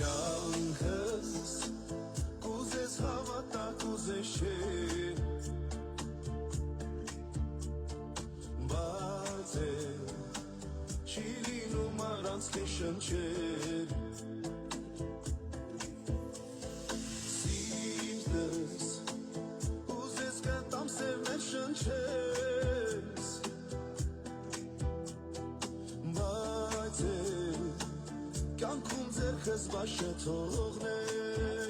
Կյանքս կուզես հավատա կուզես չէ Բայց չի լինում առանց քեզ շնչել Սիրտս ուզես կտամ սերներ շնչես Բայց կյանքում ձեռքս բաշը թողնես